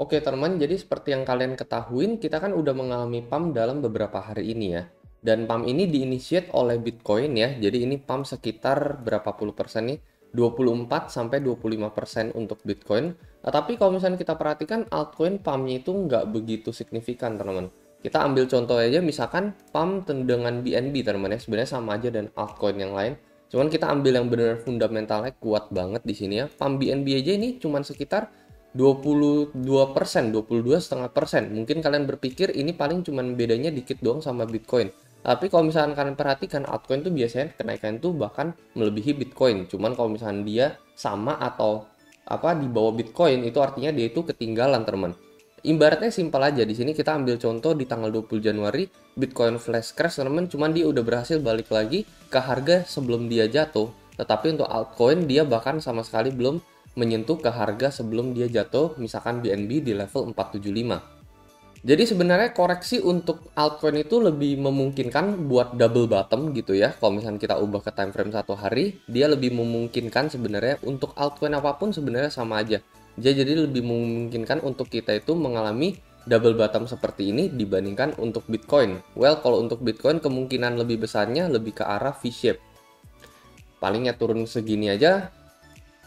Oke teman, jadi seperti yang kalian ketahuin, kita kan udah mengalami pump dalam beberapa hari ini ya. Dan pump ini diinitiate oleh Bitcoin ya. Jadi ini pump sekitar berapa puluh persen nih? 24 sampai 25% untuk Bitcoin. Nah, tapi kalau misalnya kita perhatikan altcoin pumpnya itu nggak begitu signifikan teman-teman. Kita ambil contoh aja misalkan pump dengan BNB teman-teman ya. Sebenarnya sama aja dan altcoin yang lain. Cuman kita ambil yang benar fundamentalnya kuat banget di sini ya. Pump BNB aja ini cuman sekitar 22%, 22,5%. Mungkin kalian berpikir ini paling cuman bedanya dikit doang sama Bitcoin. Tapi kalau misalkan kalian perhatikan, altcoin tuh biasanya kenaikan tuh bahkan melebihi Bitcoin. Cuman kalau misalkan dia sama atau apa di bawah Bitcoin, itu artinya dia itu ketinggalan, teman. Ibaratnya simpel aja. Di sini kita ambil contoh di tanggal 20 Januari, Bitcoin flash crash, teman. Cuman dia udah berhasil balik lagi ke harga sebelum dia jatuh. Tetapi untuk altcoin dia bahkan sama sekali belum menyentuh ke harga sebelum dia jatuh, misalkan BNB di level 475. Jadi sebenarnya koreksi untuk altcoin itu lebih memungkinkan buat double bottom gitu ya. Kalau misalnya kita ubah ke time frame satu hari, dia lebih memungkinkan sebenarnya untuk altcoin apapun sebenarnya sama aja. Jadi lebih memungkinkan untuk kita itu mengalami double bottom seperti ini dibandingkan untuk Bitcoin. Well, kalau untuk Bitcoin kemungkinan lebih besarnya lebih ke arah V-shape. Palingnya turun segini aja.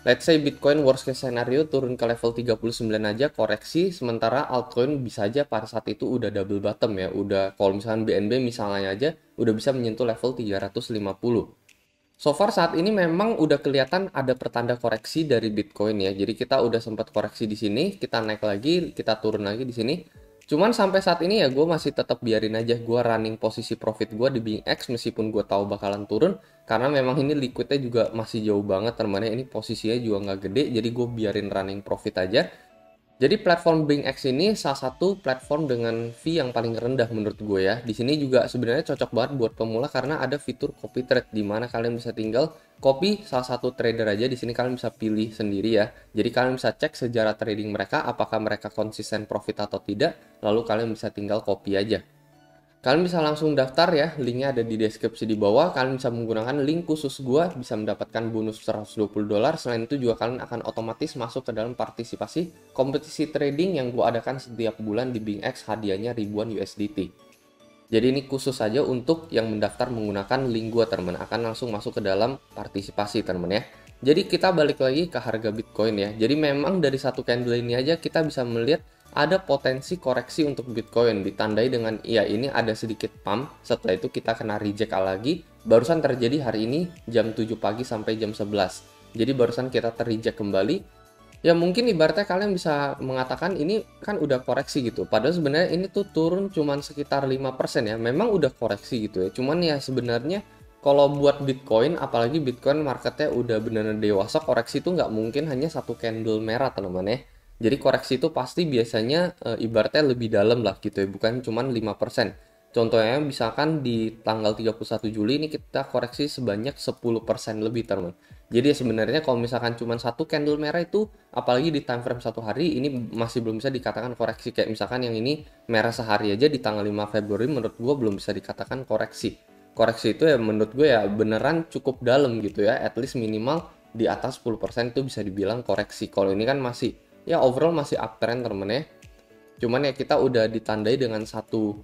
Let's say Bitcoin worst case scenario turun ke level 39 aja koreksi, sementara altcoin bisa aja pada saat itu udah double bottom ya. Udah kalau misalkan BNB misalnya aja udah bisa menyentuh level 350. So far saat ini memang udah kelihatan ada pertanda koreksi dari Bitcoin ya. Jadi kita udah sempat koreksi di sini, kita naik lagi, kita turun lagi di sini. Cuman sampai saat ini ya gue masih tetap biarin aja gue running posisi profit gue di BingX meskipun gue tahu bakalan turun, karena memang ini liquidnya juga masih jauh banget teman-teman, ini posisinya juga nggak gede, jadi gue biarin running profit aja. Jadi platform BingX ini salah satu platform dengan fee yang paling rendah menurut gue ya. Di sini juga sebenarnya cocok banget buat pemula karena ada fitur copy trade di mana kalian bisa tinggal copy salah satu trader aja. Di sini kalian bisa pilih sendiri ya. Jadi kalian bisa cek sejarah trading mereka, apakah mereka konsisten profit atau tidak, lalu kalian bisa tinggal copy aja. Kalian bisa langsung daftar ya, linknya ada di deskripsi di bawah. Kalian bisa menggunakan link khusus gua, bisa mendapatkan bonus $120. Selain itu juga kalian akan otomatis masuk ke dalam partisipasi kompetisi trading yang gua adakan setiap bulan di BingX, hadiahnya ribuan USDT. Jadi ini khusus saja untuk yang mendaftar menggunakan link gua teman, akan langsung masuk ke dalam partisipasi teman ya. Jadi kita balik lagi ke harga Bitcoin ya. Jadi memang dari satu candle ini aja kita bisa melihat ada potensi koreksi untuk Bitcoin, ditandai dengan ya ini ada sedikit pump, setelah itu kita kena reject lagi, barusan terjadi hari ini jam 7 pagi sampai jam 11. Jadi barusan kita ter-reject kembali. Ya mungkin ibaratnya kalian bisa mengatakan ini kan udah koreksi gitu. Padahal sebenarnya ini tuh turun cuman sekitar 5% ya. Memang udah koreksi gitu ya. Cuman ya sebenarnya kalau buat Bitcoin, apalagi Bitcoin marketnya udah benar-benar dewasa, koreksi itu nggak mungkin hanya satu candle merah teman-teman ya. Jadi koreksi itu pasti biasanya ibaratnya lebih dalam lah gitu ya, bukan cuma 5%. Contohnya misalkan di tanggal 31 Juli ini kita koreksi sebanyak 10% lebih teman. Jadi sebenarnya kalau misalkan cuma satu candle merah itu, apalagi di time frame satu hari, ini masih belum bisa dikatakan koreksi. Kayak misalkan yang ini merah sehari aja di tanggal 5 Februari menurut gue belum bisa dikatakan koreksi. Koreksi itu ya menurut gue ya beneran cukup dalam gitu ya, at least minimal di atas 10% itu bisa dibilang koreksi. Kalau ini kan masih ya overall masih uptrend temen ya. Cuman ya kita udah ditandai dengan satu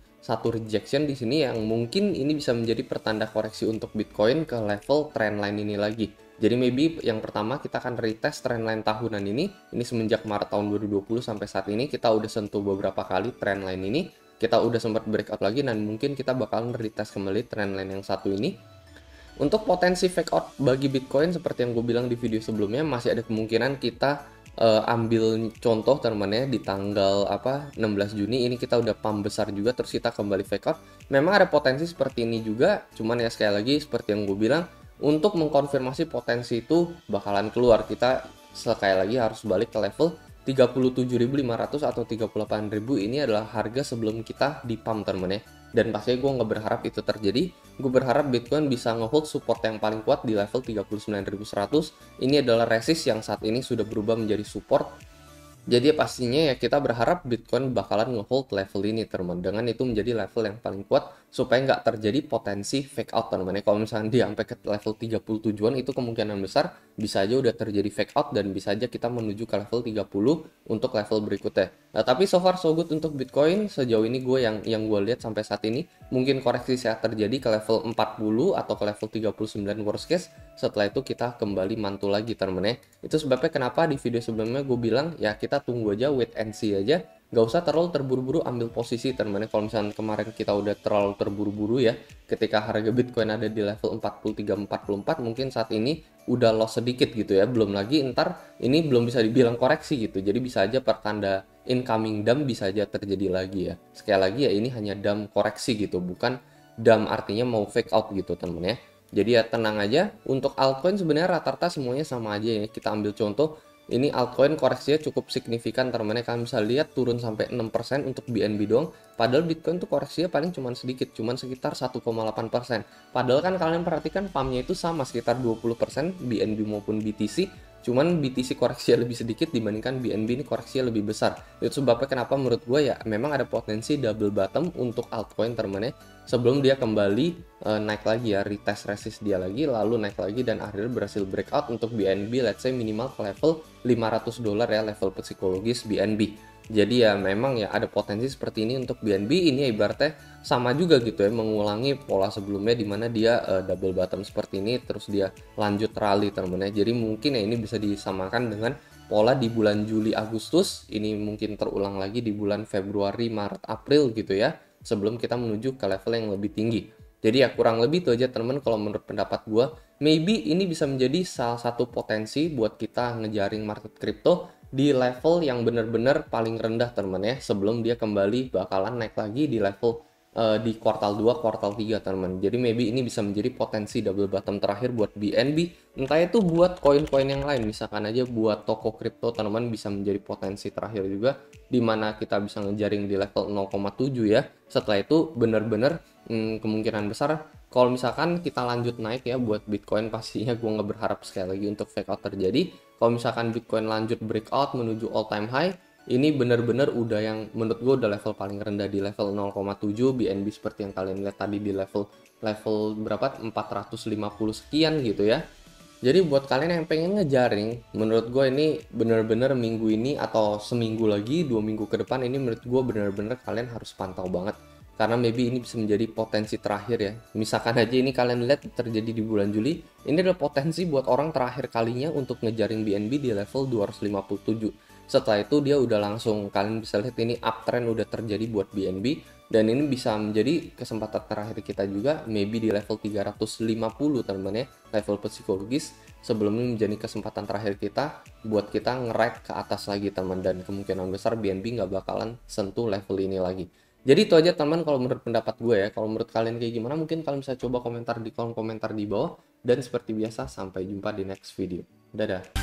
rejection di sini yang mungkin ini bisa menjadi pertanda koreksi untuk Bitcoin ke level trendline ini lagi. Jadi maybe yang pertama kita akan retest trendline tahunan ini. Ini semenjak Maret tahun 2020 sampai saat ini kita udah sentuh beberapa kali trendline ini. Kita udah sempat breakout lagi dan mungkin kita bakalan retest kembali trendline yang satu ini. Untuk potensi fake out bagi Bitcoin seperti yang gue bilang di video sebelumnya, masih ada kemungkinan kita ambil contoh teman-teman ya di tanggal 16 Juni ini kita udah pump besar juga terus kita kembali fake out. Memang ada potensi seperti ini juga, cuman ya sekali lagi seperti yang gue bilang, untuk mengkonfirmasi potensi itu bakalan keluar, kita sekali lagi harus balik ke level 37.500 atau 38.000. Ini adalah harga sebelum kita di pump teman-teman ya. Dan pastinya gue nggak berharap itu terjadi. Gue berharap Bitcoin bisa ngehold support yang paling kuat di level 39.100. Ini adalah resist yang saat ini sudah berubah menjadi support. Jadi pastinya ya kita berharap Bitcoin bakalan ngehold level ini teman. Dengan itu menjadi level yang paling kuat supaya nggak terjadi potensi fake out teman-teman. Kalau misalnya dia sampai ke level 37-an itu kemungkinan besar bisa aja udah terjadi fake out dan bisa aja kita menuju ke level 30 untuk level berikutnya. Nah, tapi so far so good untuk Bitcoin sejauh ini gue yang gue lihat sampai saat ini mungkin koreksi saya terjadi ke level 40 atau ke level 39 worst case. Setelah itu kita kembali mantul lagi teman-teman ya. Itu sebabnya kenapa di video sebelumnya gue bilang ya kita tunggu aja, wait and see aja. Gak usah terlalu terburu-buru ambil posisi teman-teman. Kalau misalnya kemarin kita udah terlalu terburu-buru ya, ketika harga Bitcoin ada di level 43-44, mungkin saat ini udah loss sedikit gitu ya. Belum lagi ntar ini belum bisa dibilang koreksi gitu. Jadi bisa aja pertanda incoming dump bisa aja terjadi lagi ya. Sekali lagi ya ini hanya dump koreksi gitu, bukan dump artinya mau fake out gitu teman-teman ya. Jadi ya tenang aja. Untuk altcoin sebenarnya rata-rata semuanya sama aja ya. Kita ambil contoh. Ini altcoin koreksinya cukup signifikan teman-teman. Kalian bisa lihat turun sampai 6% untuk BNB doang. Padahal Bitcoin tuh koreksinya paling cuma sedikit, cuma sekitar 1,8%. Padahal kan kalian perhatikan pumpnya itu sama sekitar 20% BNB maupun BTC. Cuman BTC koreksinya lebih sedikit dibandingkan BNB ini koreksinya lebih besar. Itu sebabnya kenapa menurut gue ya memang ada potensi double bottom untuk altcoin teman-teman ya. Sebelum dia kembali naik lagi ya, retest resist dia lagi, lalu naik lagi dan akhirnya berhasil breakout untuk BNB let's say minimal ke level $500 ya, level psikologis BNB. Jadi ya memang ya ada potensi seperti ini untuk BNB. Ini ya ibaratnya sama juga gitu ya, mengulangi pola sebelumnya di mana dia double bottom seperti ini terus dia lanjut rally teman-teman ya. Jadi mungkin ya ini bisa disamakan dengan pola di bulan Juli Agustus, ini mungkin terulang lagi di bulan Februari Maret April gitu ya, sebelum kita menuju ke level yang lebih tinggi. Jadi ya kurang lebih itu aja teman-teman kalau menurut pendapat gue. Maybe ini bisa menjadi salah satu potensi buat kita ngejaring market crypto di level yang benar-benar paling rendah teman-teman ya, sebelum dia kembali bakalan naik lagi di level di kuartal 2, kuartal 3 teman-teman. Jadi maybe ini bisa menjadi potensi double bottom terakhir buat BNB. Entah itu buat koin-koin yang lain, misalkan aja buat toko kripto teman-teman bisa menjadi potensi terakhir juga, dimana kita bisa ngejaring di level 0,7 ya. Setelah itu benar-benar kemungkinan besar kalau misalkan kita lanjut naik ya buat Bitcoin, pastinya gue nggak berharap sekali lagi untuk fake out terjadi. Kalau misalkan Bitcoin lanjut breakout menuju all time high, ini benar-benar udah yang menurut gue udah level paling rendah di level 0,7 BNB seperti yang kalian lihat tadi di level berapa 450 sekian gitu ya. Jadi buat kalian yang pengen ngejaring, menurut gue ini bener-bener minggu ini atau seminggu lagi, 2 minggu ke depan ini menurut gue bener-bener kalian harus pantau banget. Karena maybe ini bisa menjadi potensi terakhir ya. Misalkan aja ini kalian lihat terjadi di bulan Juli, ini adalah potensi buat orang terakhir kalinya untuk ngejaring BNB di level 257. Setelah itu dia udah langsung, kalian bisa lihat ini uptrend udah terjadi buat BNB. Dan ini bisa menjadi kesempatan terakhir kita juga maybe di level 350 teman-teman ya, level psikologis, sebelum ini menjadi kesempatan terakhir kita buat kita nge-ride ke atas lagi teman, dan kemungkinan besar BNB nggak bakalan sentuh level ini lagi. Jadi itu aja teman kalau menurut pendapat gue ya. Kalau menurut kalian kayak gimana, mungkin kalian bisa coba komentar di kolom komentar di bawah. Dan seperti biasa sampai jumpa di next video. Dadah.